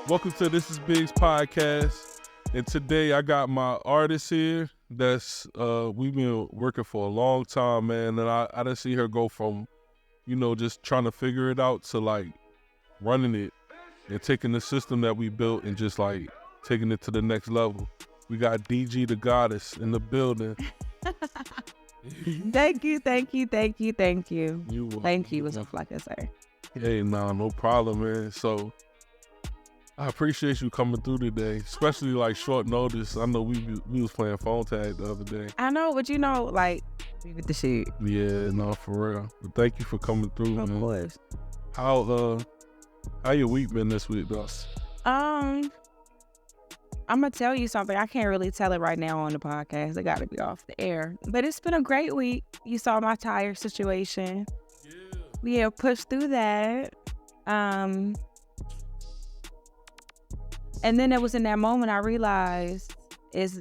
Welcome to ThisIsBiggz Podcast, and today I got my artist here that's we've been working for a long time, man, and I didn't see her go from, just trying to figure it out to like running it and taking the system that we built and just like taking it to the next level. We got DG Dagoddess in the building. Thank you. Thank you. Welcome. What's up, like I say? Hey, no problem, man. So I appreciate you coming through today, especially like short notice. I know we was playing phone tag the other day. I know, but like, we with the shit. Yeah, no, for real. But thank you for coming through, man. Of course. How your week been this week, though? I'm gonna tell you something. I can't really tell it right now on the podcast. I gotta be off the air. But it's been a great week. You saw my tire situation. Yeah, pushed through that. And then it was in that moment I realized is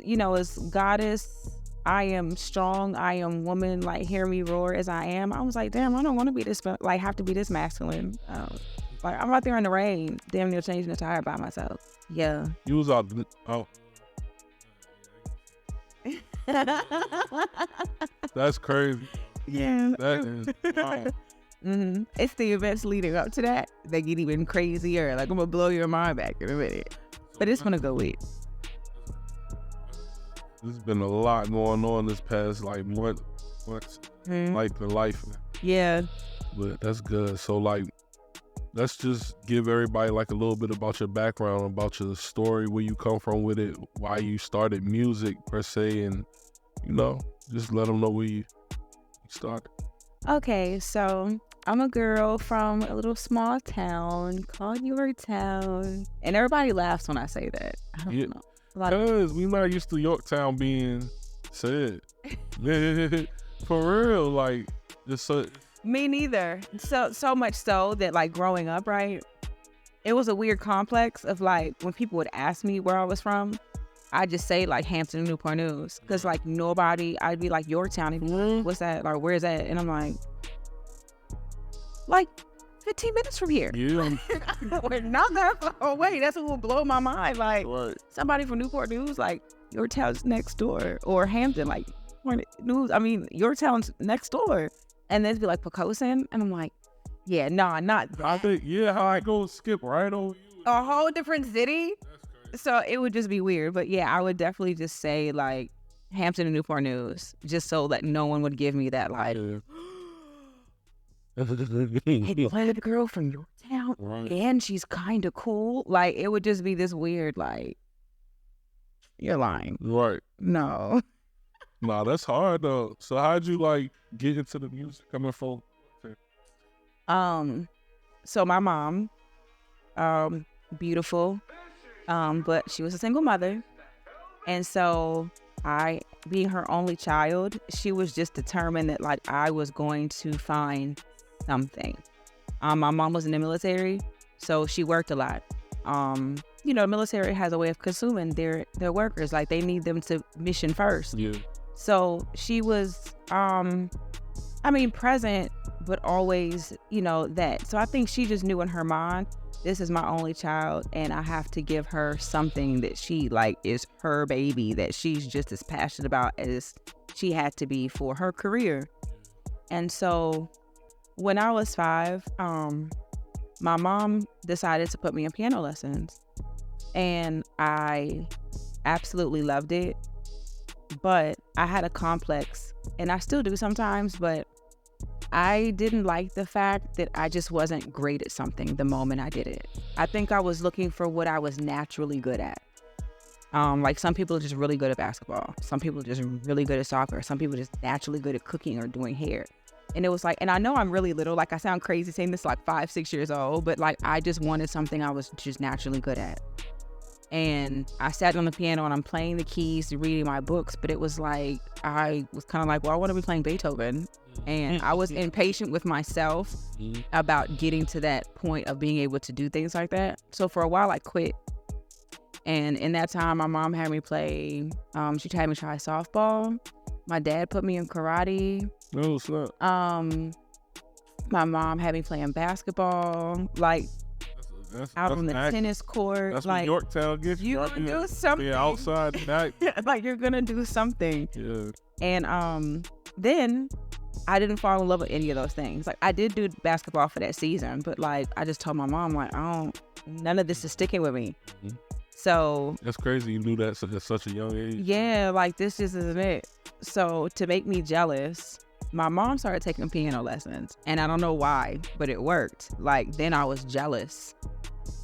goddess, I am strong, I am woman, like hear me roar as I am. I was like, damn, I don't want to be this, like have to be this masculine. Like I'm out there in the rain, damn near changing the tire by myself. Yeah. You was out, That's crazy. Yeah. That is wow. Mm-hmm. It's the events leading up to that get even crazier. Like I'm gonna blow your mind back in a minute. But it's gonna go with. There's been a lot going on this past like months, like the life. Yeah. But that's good. So like, let's just give everybody like a little bit about your background, about your story, where you come from with it, why you started music per se, and just let them know where you started. Okay, so I'm a girl from a little small town called Yorktown, and everybody laughs when I say that. I don't know. Because we not used to Yorktown being said. For real, like just so. Me neither. So much so that like growing up, right, it was a weird complex of like when people would ask me where I was from, I just say like Hampton, Newport News, because like nobody, I'd be like Yorktown, and what's that? Like where's that? And I'm like 15 minutes from here. Yeah. We're not that far away. That's what will blow my mind. Like right. Somebody from Newport News, like Yorktown's next door, or Hampton, like News. I mean Yorktown's next door, and they'd be like Pocosin, and I'm like, yeah, nah, not that. I think how I go skip right over you. A whole different city. So it would just be weird. But yeah, I would definitely just say like Hampton and Newport News, just so that no one would give me that like, hey, you played a girl from Yorktown, right. And she's kind of cool. Like it would just be this weird like, you're lying. Right. No. Nah, that's hard though. So how'd you like get into the music coming from? So my mom, beautiful. But she was a single mother. And so I, being her only child, she was just determined that like I was going to find something. My mom was in the military, so she worked a lot. The military has a way of consuming their workers. Like they need them to mission first. Yeah. So she was, present, but always, that. So I think she just knew in her mind, this is my only child, and I have to give her something that she like is her baby, that she's just as passionate about as she had to be for her career. And so when I was 5, my mom decided to put me in piano lessons, and I absolutely loved it. But I had a complex, and I still do sometimes, but I didn't like the fact that I just wasn't great at something the moment I did it. I think I was looking for what I was naturally good at. Like some people are just really good at basketball. Some people are just really good at soccer. Some people are just naturally good at cooking or doing hair. And it was like, and I know I'm really little, like I sound crazy saying this like 5, 6 years old, but like I just wanted something I was just naturally good at. And I sat on the piano and I'm playing the keys, reading my books, but it was like, I was kind of like, well, I want to be playing Beethoven. And I was impatient with myself about getting to that point of being able to do things like that. So for a while I quit. And in that time, my mom had me play, she had me try softball. My dad put me in karate. Oh, snap. My mom had me playing basketball. Like, out on the tennis court. That's like what Yorktown gets you. You're gonna do something. Yeah, outside back. Like you're gonna do something. Yeah. And then I didn't fall in love with any of those things. Like I did do basketball for that season, but like I just told my mom, like, none of this is sticking with me. Mm-hmm. So that's crazy. You knew that at such a young age. Yeah, like this just isn't it. So to make me jealous, my mom started taking piano lessons, and I don't know why, but it worked. Like then I was jealous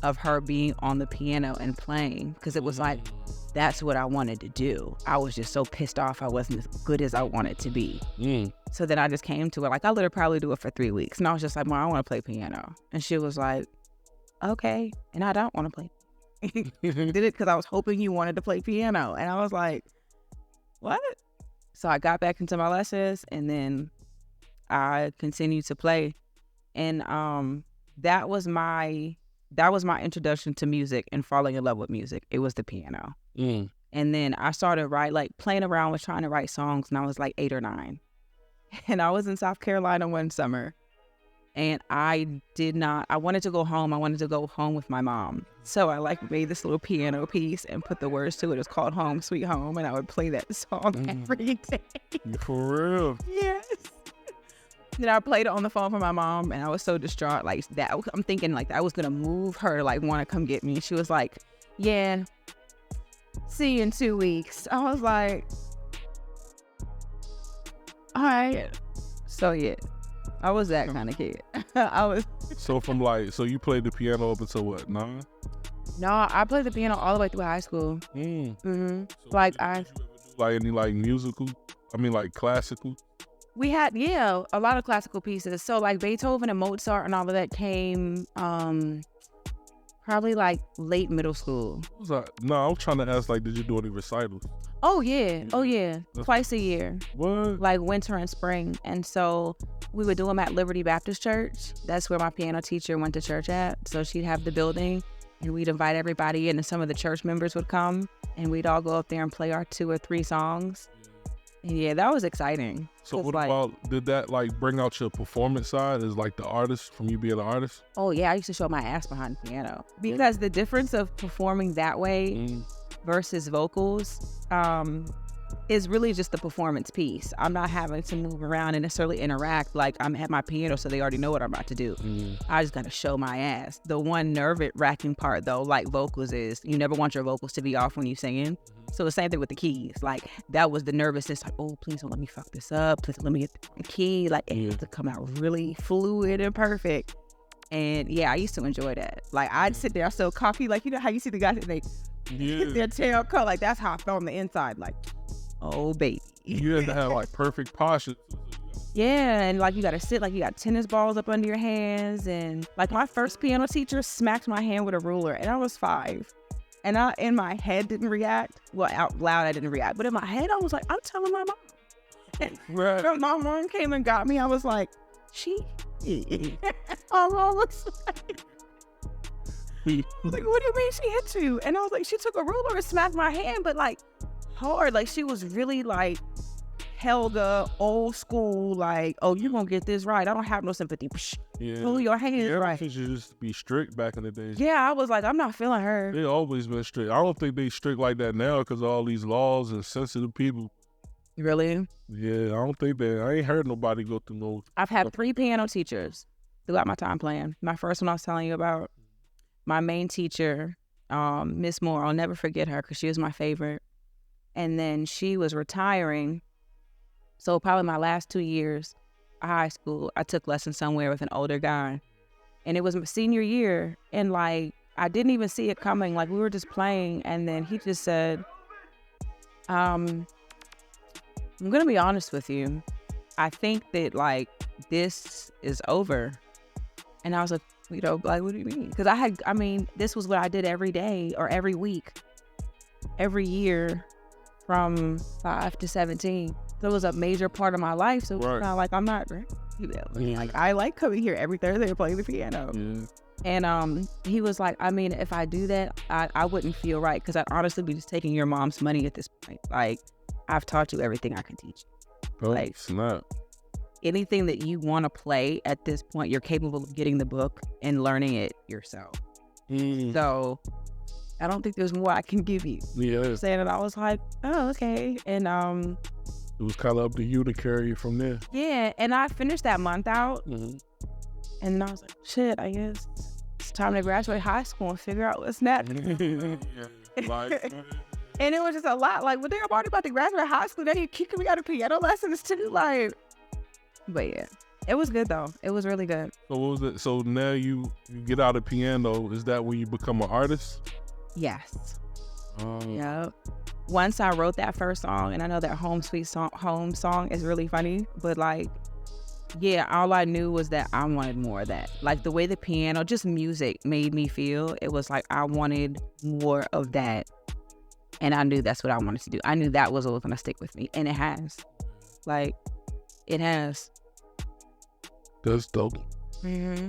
of her being on the piano and playing, because it was like, that's what I wanted to do. I was just so pissed off I wasn't as good as I wanted to be. So then I just came to it. Like I let her probably do it for 3 weeks, and I was just like, Mom, I want to play piano. And she was like, okay. And I don't want to play. Did it because I was hoping you wanted to play piano. And I was like, what? So I got back into my lessons, and then I continued to play. And that was my introduction to music and falling in love with music. It was the piano. And then I started playing around with trying to write songs, and I was like 8 or 9. And I was in South Carolina one summer, and I wanted to go home. I wanted to go home with my mom. So I made this little piano piece and put the words to it. It was called Home Sweet Home, and I would play that song every day. For real? Yes. Then I played it on the phone for my mom, and I was so distraught. Like that, I'm thinking like I was gonna move her to want to come get me. She was like, "Yeah, see you in 2 weeks." I was like, "All right." So yeah, I was that kind of kid. I was. So so you played the piano up until what, 9? No, I played the piano all the way through high school. So any musical? I mean, classical. We had, a lot of classical pieces. So Beethoven and Mozart and all of that came probably late middle school. No, I was trying to ask, did you do any recitals? Oh, yeah. Twice a year. What? Winter and spring. And so we would do them at Liberty Baptist Church. That's where my piano teacher went to church at. So she'd have the building, and we'd invite everybody in, and some of the church members would come, and we'd all go up there and play our 2 or 3 songs. Yeah, that was exciting. So what about, did that bring out your performance side as the artist, from you being an artist? Oh yeah, I used to show my ass behind the piano, because the difference of performing that way versus vocals is really just the performance piece. I'm not having to move around and necessarily interact. I'm at my piano, so they already know what I'm about to do. I just gotta show my ass. The one nerve-wracking part though, vocals, is you never want your vocals to be off when you're singing. So the same thing with the keys. That was the nervousness. Oh, please don't let me fuck this up. Please let me get the key. It has to come out really fluid and perfect. And yeah, I used to enjoy that. I'd sit there, I sell coffee. You know how you see the guys, they their tail cut. That's how I felt on the inside. Oh, baby. You had to have perfect posture. Yeah, and you gotta sit, you got tennis balls up under your hands. And my first piano teacher smacked my hand with a ruler, and I was 5. And I, in my head, didn't react. Well, out loud, I didn't react. But in my head, I was like, I'm telling my mom. And when my mom came and got me, I was like, she? My mom was like, what do you mean she hit you? And I was like, she took a ruler and smacked my hand, but hard. She was really held old school, oh, you're gonna get this right. I don't have no sympathy. Pull your hands right. Should just be strict back in the days. Yeah, I was I'm not feeling her. They always been strict. I don't think they strict like that now because of all these laws and sensitive people. Really? Yeah, I don't think that. I ain't heard nobody go through no. I've had 3 piano teachers throughout my time playing. My first one I was telling you about. My main teacher, Miss Moore, I'll never forget her because she was my favorite. And then she was retiring. So probably my last 2 years of high school, I took lessons somewhere with an older guy. And it was my senior year. And I didn't even see it coming. We were just playing. And then he just said, I'm going to be honest with you. I think that this is over. And I was like, what do you mean? Because this was what I did every day or every week, every year from 5 to 17. So it was a major part of my life. So it's not I'm not, I like coming here every Thursday and playing the piano. Yeah. And he was like, if I do that, I wouldn't feel right, because I'd honestly be just taking your mom's money at this point. I've taught you everything I can teach. Snap. Anything that you want to play at this point, you're capable of getting the book and learning it yourself. So I don't think there's more I can give you. Yeah. Saying that I was like, oh, okay. And it was kind of up to you to carry it from there. Yeah, and I finished that month out. Mm-hmm. And I was like, shit, I guess it's time to graduate high school and figure out what's next. And it was just a lot. Like, well, I'm already about to graduate high school. Then you kicking me out of piano lessons too. Like, but yeah, it was good though. It was really good. So what was it? So now you get out of piano. Is that when you become an artist? Yes. Yep. Once I wrote that first song, and I know that Home song is really funny, but like, yeah, all I knew was that I wanted more of that. Like the way the piano, just music made me feel, it was like I wanted more of that. And I knew that's what I wanted to do. I knew that was what was going to stick with me. And it has. Like, it has. That's dope. Mm-hmm.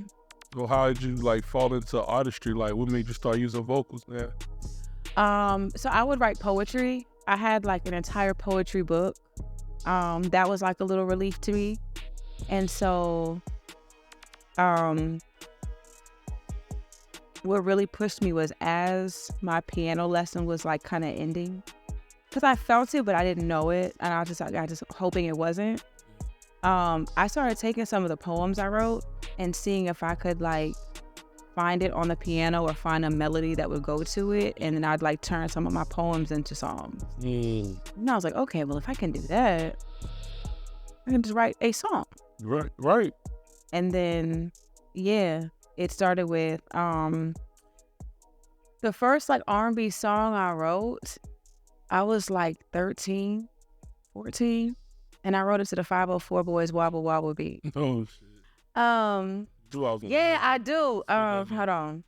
So how did you like fall into artistry? Like what made you start using vocals now? So I would write poetry. I had like an entire poetry book. That was like a little relief to me. And so, what really pushed me was as my piano lesson was like kind of ending, because I felt it, but I didn't know it. And I just hoping it wasn't. I started taking some of the poems I wrote and seeing if I could like find it on the piano or find a melody that would go to it. And then I'd like turn some of my poems into songs. And I was like, okay, well, if I can do that, I can just write a song. Right. And then, yeah, it started with the first like R&B song I wrote. I was like 13, 14, and I wrote it to the 504 Boys Wobble Wobble beat. Oh shit. Yeah, I do. Hold on.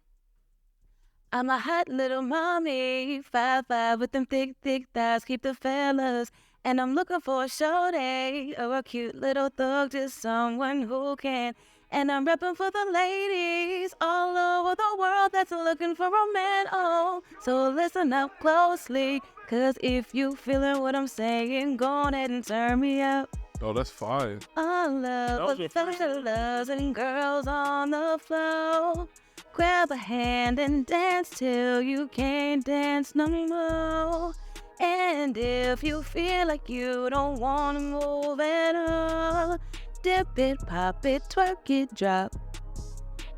I'm a hot little mommy, 5'5" with them thick thighs, keep the fellas. And I'm looking for a shorty or a cute little thug, just someone who can. And I'm repping for the ladies all over the world that's looking for a man, oh. So listen up closely, cause if you feeling what I'm saying, go ahead and turn me up. Oh, that's fine. All of the fellas and girls on the floor. Grab a hand and dance till you can't dance no more. And if you feel like you don't want to move at all, dip it, pop it, twerk it, drop,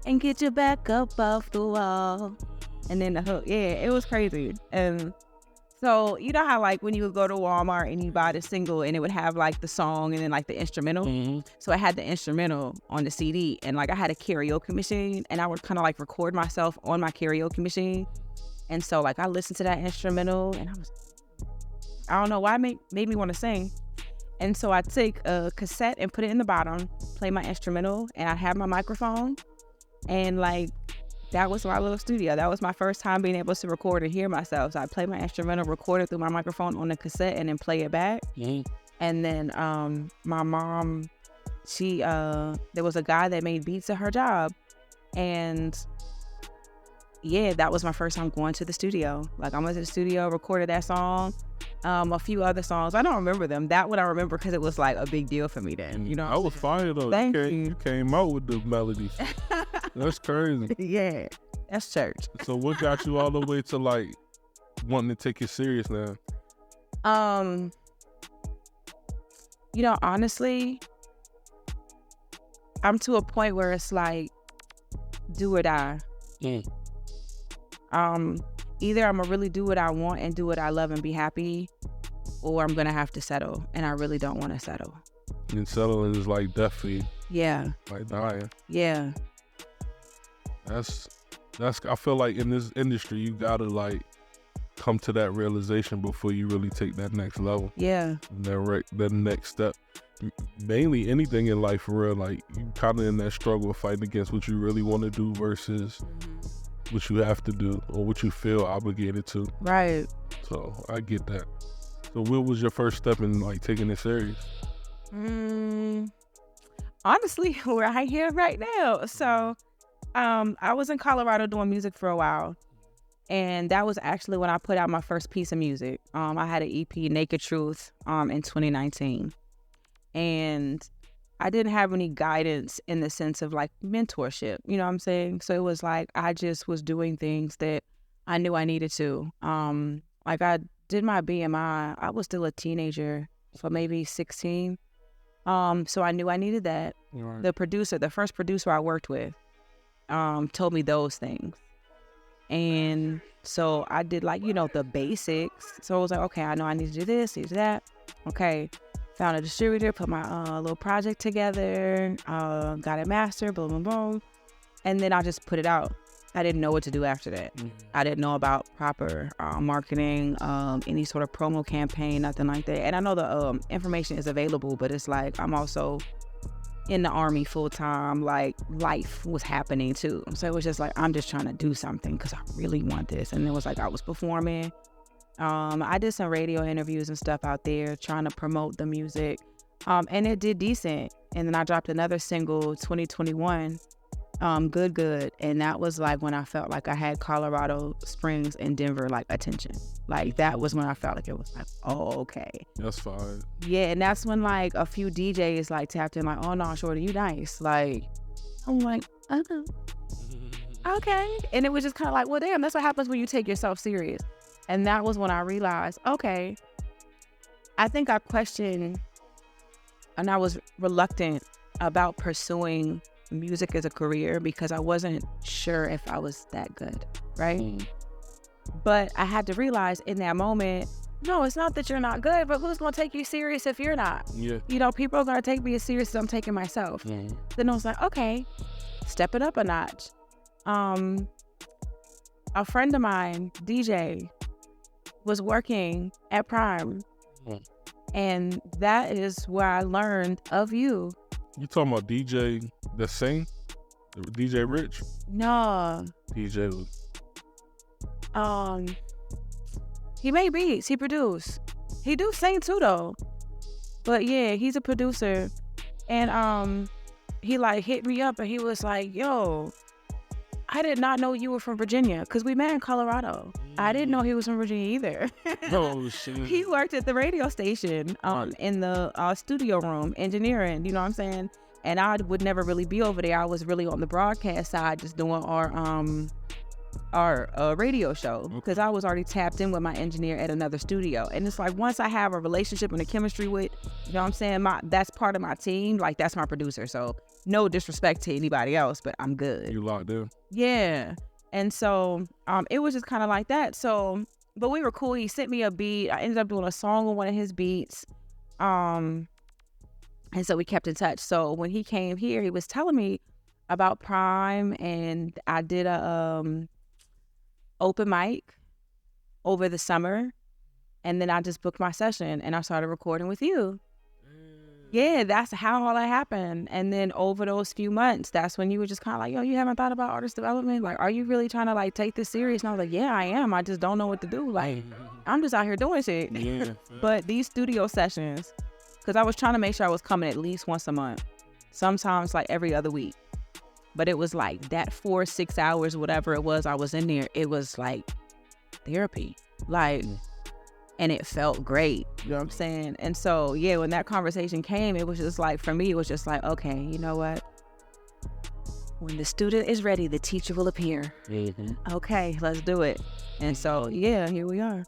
and get your back up off the wall. And then the hook, yeah, it was crazy. And so, you know how like when you would go to Walmart and you buy the single and it would have like the song and then like the instrumental? Mm-hmm. So I had the instrumental on the CD and like I had a karaoke machine and I would kind of like record myself on my karaoke machine. And so like I listened to that instrumental and I don't know why it made me want to sing. And so I take a cassette and put it in the bottom, play my instrumental, and I have my microphone. And like, that was my little studio. That was my first time being able to record and hear myself. So I play my instrumental, record it through my microphone on the cassette, and then play it back. Mm-hmm. And then my mom, there was a guy that made beats at her job. And yeah, that was my first time going to the studio. Like I went to the studio, recorded that song. A few other songs. I don't remember them. That one I remember because it was like a big deal for me then. You know, I was fire though. Thank you. you. Came out with the melodies. That's crazy. Yeah, that's church. So what got you all the way to like wanting to take it serious now? You know, honestly, I'm to a point where it's like, do or die. Either I'm gonna really do what I want and do what I love and be happy, or I'm gonna have to settle, and I really don't want to settle. And settling is like death for you. Yeah. Like dying. Yeah. That's. I feel like in this industry, you gotta like come to that realization before you really take that next level. Yeah. And that next step. Mainly anything in life for real. Like you kind of in that struggle of fighting against what you really want to do versus what you have to do or what you feel obligated to. Right. So I get that. So what was your first step in like taking it serious? Honestly, where I am right now. So I was in Colorado doing music for a while. And that was actually when I put out my first piece of music. I had an EP, Naked Truth, in 2019. And I didn't have any guidance in the sense of like mentorship, you know what I'm saying? So it was like I just was doing things that I knew I needed to. Like I did my BMI. I was still a teenager, so maybe 16. So I knew I needed that. Right. The first producer I worked with, told me those things. And so I did like, the basics. So I was like, okay, I know I need to do this, need to do that. Okay. Found a distributor, put my little project together, got it mastered, boom, boom, boom. And then I just put it out. I didn't know what to do after that. Mm-hmm. I didn't know about proper marketing, any sort of promo campaign, nothing like that. And I know the information is available, but it's like I'm also in the Army full time, like life was happening too. So it was just like, I'm just trying to do something because I really want this. And it was like I was performing. I did some radio interviews and stuff out there trying to promote the music. And it did decent. And then I dropped another single, 2021, Good. And that was like when I felt like I had Colorado Springs and Denver like attention. Like that was when I felt like it was like, oh, okay. That's fine. Yeah, and that's when like a few DJs like tapped in like, oh no, shorty, you nice. Like, I'm like, oh, okay. And it was just kind of like, well, damn, that's what happens when you take yourself serious. And that was when I realized, okay, I think I questioned and I was reluctant about pursuing music as a career because I wasn't sure if I was that good, right? Mm. But I had to realize in that moment, no, it's not that you're not good, but who's going to take you serious if you're not? Yeah. People are going to take me as serious as I'm taking myself. Mm. Then I was like, okay, step it up a notch. A friend of mine, DJ, was working at Prime. Mm. And that is where I learned of you. You talking about DJ that sing? DJ Rich? No. DJ was... He made beats. He produced. He do sing too though. But yeah, he's a producer. And he like hit me up and he was like, yo, I did not know you were from Virginia because we met in Colorado. I didn't know he was from Virginia either. Oh, shit. He worked at the radio station in the studio room, engineering, you know what I'm saying? And I would never really be over there. I was really on the broadcast side just doing our radio show because I was already tapped in with my engineer at another studio. And it's like once I have a relationship and a chemistry with, you know what I'm saying, that's part of my team, like that's my producer. So no disrespect to anybody else, but I'm good. You locked in? Yeah. And so it was just kind of like that. So, but we were cool. He sent me a beat. I ended up doing a song on one of his beats. And so we kept in touch. So when he came here, he was telling me about Prime, and I did a open mic over the summer, and then I just booked my session and I started recording with you. Yeah, that's how all that happened. And then over those few months, that's when you were just kind of like, yo, you haven't thought about artist development? Like, are you really trying to like take this serious? And I was like, yeah, I am. I just don't know what to do. Like, I'm just out here doing shit. Yeah. But these studio sessions, because I was trying to make sure I was coming at least once a month, sometimes like every other week. But it was like that 4-6 hours, whatever it was, I was in there. It was like therapy. Like, and it felt great. You know what I'm saying? And so, yeah, when that conversation came, it was just like, for me, it was just like, okay, you know what? When the student is ready, the teacher will appear. Mm-hmm. Okay, let's do it. And so, yeah, here we are.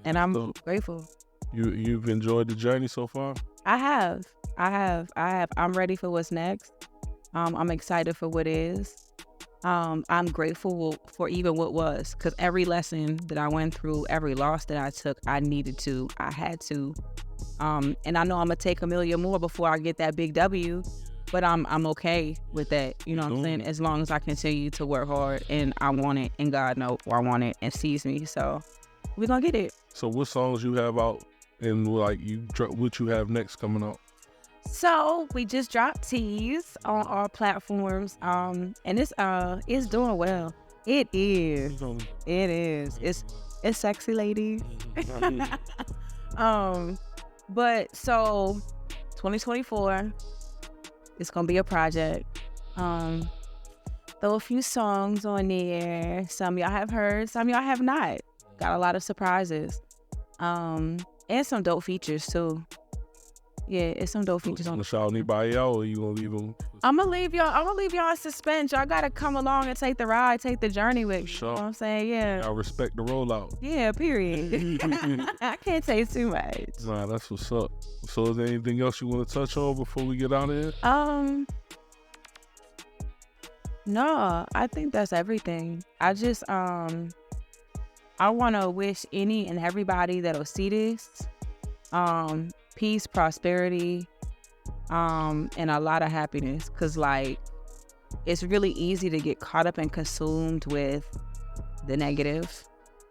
And I'm grateful. You've enjoyed the journey so far? I have. I'm ready for what's next. I'm excited for what is. I'm grateful for even what was, because every lesson that I went through, every loss that I took, I had to. And I know I'm gonna take a million more before I get that big W, but I'm okay with that. You know what I'm saying? As long as I continue to work hard and I want it, and God knows I want it and sees me. So we're gonna get it. So what songs you have out, and like what you have next coming out? So we just dropped Tease on our platforms, and it's doing well. It is. It's sexy, lady. But so 2024, it's gonna be a project. Throw a few songs on there. Some y'all have heard, some y'all have not. Got a lot of surprises, and some dope features too. Yeah, it's some dope features on. Gonna shout anybody out, or you gonna leave them? I'm gonna leave y'all in suspense. Y'all gotta come along and take the ride, take the journey with me. Sure. You know what I'm saying? Yeah. I respect the rollout. Yeah, period. I can't say too much. Nah, that's what's up. So is there anything else you want to touch on before we get out of here? No, I think that's everything. I just I want to wish any and everybody that'll see this peace, prosperity, and a lot of happiness, because like it's really easy to get caught up and consumed with the negative.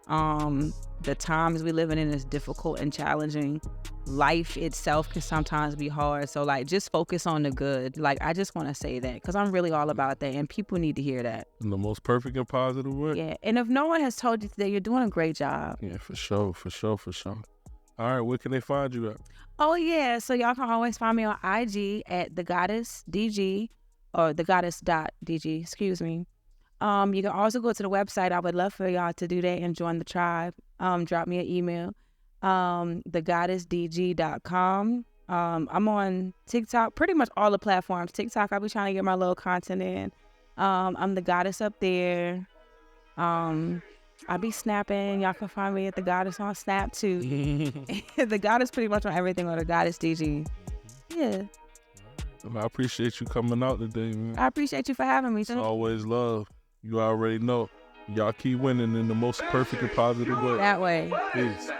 The times we living in is difficult and challenging. Life itself can sometimes be hard, so like just focus on the good. Like I just want to say that because I'm really all about that, and people need to hear that In the most perfect and positive way. Yeah, and if no one has told you today, you're doing a great job. Yeah, for sure. All right, where can they find you at? Oh yeah, so y'all can always find me on IG at TheGoddessDG or TheGoddess.dg, excuse me. You can also go to the website. I would love for y'all to do that and join the tribe. Drop me an email. TheGoddessDG.com. I'm on TikTok, pretty much all the platforms. TikTok, I'll be trying to get my little content in. I'm the Goddess up there. I be snapping. Y'all can find me at the Goddess on Snap too. The Goddess pretty much on everything on the Goddess DG. Yeah. I appreciate you coming out today, man. I appreciate you for having me. It's always love. You already know. Y'all keep winning in the most perfect and positive way. That way. Peace.